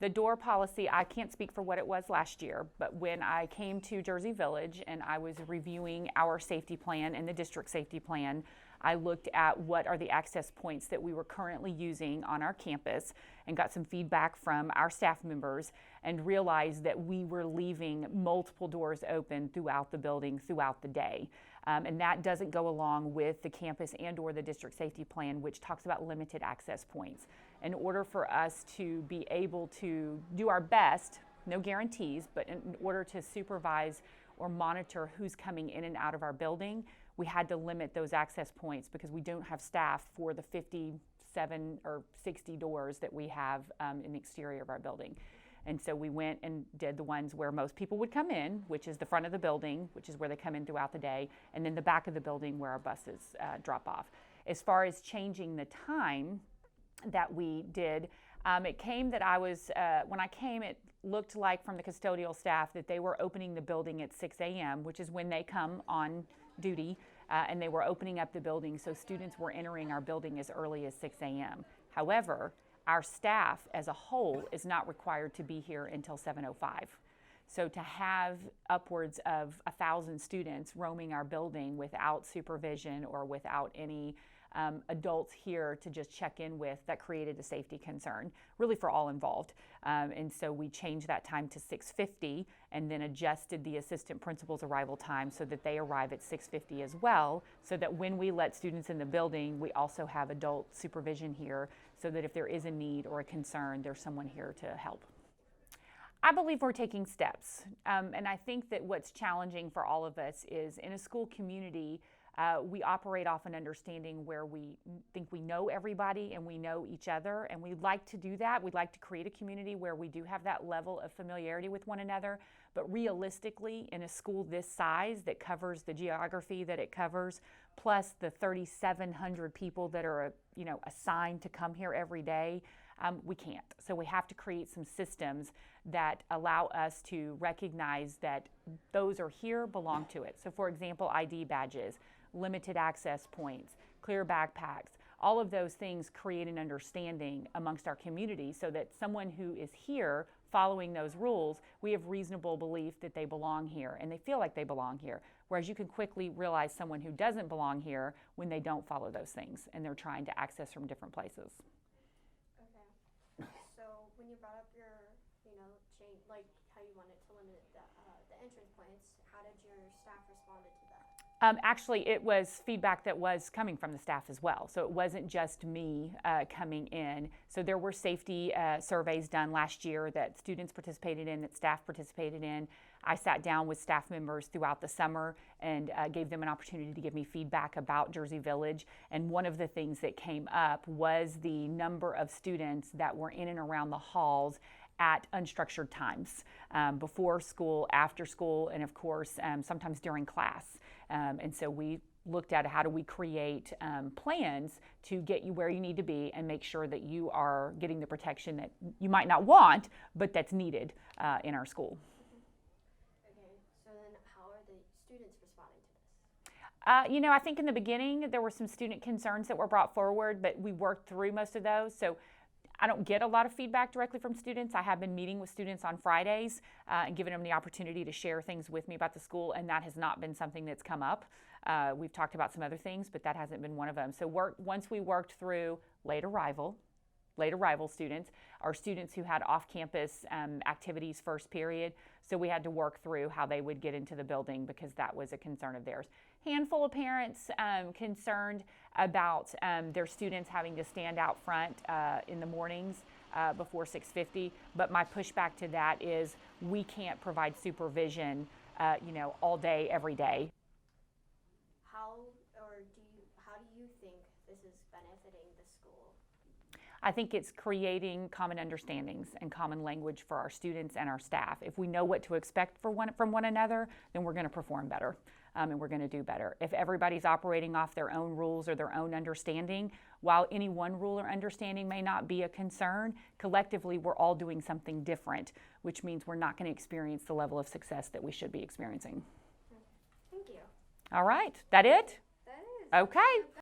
The door policy, I can't speak for what it was last year, but when I came to Jersey Village and I was reviewing our safety plan and the district safety plan, I looked at what are the access points that we were currently using on our campus and got some feedback from our staff members and realized that we were leaving multiple doors open throughout the building throughout the day. And that doesn't go along with the campus and or the district safety plan, which talks about limited access points. In order for us to be able to do our best, no guarantees, but in order to supervise or monitor who's coming in and out of our building, we had to limit those access points because we don't have staff for the 57 or 60 doors that we have in the exterior of our building. And so we went and did the ones where most people would come in, which is the front of the building, which is where they come in throughout the day, and then the back of the building where our buses drop off. As far as changing the time that we did, it came that I was, when I came, it looked like from the custodial staff that they were opening the building at 6 a.m., which is when they come on duty, and they were opening up the building, so students were entering our building as early as 6 a.m. However, our staff as a whole is not required to be here until 7:05. So to have upwards of 1,000 students roaming our building without supervision or without any adults here to just check in with, that created a safety concern, really for all involved. And so we changed that time to 6:50 and then adjusted the assistant principal's arrival time so that they arrive at 6:50 as well, so that when we let students in the building, we also have adult supervision here so that if there is a need or a concern, there's someone here to help. I believe we're taking steps. And I think that what's challenging for all of us is in a school community, we operate off an understanding where we think we know everybody and we know each other, and we'd like to do that. We'd like to create a community where we do have that level of familiarity with one another, but realistically, in a school this size that covers the geography that it covers, plus the 3,700 people that are assigned to come here every day, we can't. So we have to create some systems that allow us to recognize that those are here belong to it. So for example, ID badges, limited access points, clear backpacks, all of those things create an understanding amongst our community so that someone who is here following those rules, we have reasonable belief that they belong here and they feel like they belong here. Whereas you can quickly realize someone who doesn't belong here when they don't follow those things and they're trying to access from different places. Okay. So when you brought up your, change, like how you wanted to limit the entrance points, how did your staff respond to that? Actually, it was feedback that was coming from the staff as well. So it wasn't just me coming in. So there were safety surveys done last year that students participated in, that staff participated in. I sat down with staff members throughout the summer and gave them an opportunity to give me feedback about Jersey Village. And one of the things that came up was the number of students that were in and around the halls at unstructured times, before school, after school, and of course, sometimes during class. And so we looked at how do we create plans to get you where you need to be and make sure that you are getting the protection that you might not want, but that's needed in our school. Okay, so then how are the students responding to this? I think in the beginning there were some student concerns that were brought forward, but we worked through most of those. So I don't get a lot of feedback directly from students. I have been meeting with students on Fridays and giving them the opportunity to share things with me about the school, and that has not been something that's come up. We've talked about some other things, but that hasn't been one of them. So once we worked through late arrival students, or students who had off-campus activities first period, so we had to work through how they would get into the building because that was a concern of theirs. Handful of parents concerned about their students having to stand out front in the mornings before 6:50, but my pushback to that is we can't provide supervision all day, every day. How do you think this is benefiting the school? I think it's creating common understandings and common language for our students and our staff. If we know what to expect from one another, then we're going to perform better and we're going to do better. If everybody's operating off their own rules or their own understanding, while any one rule or understanding may not be a concern, collectively we're all doing something different, which means we're not going to experience the level of success that we should be experiencing. Thank you. All right, that it? That is. Okay.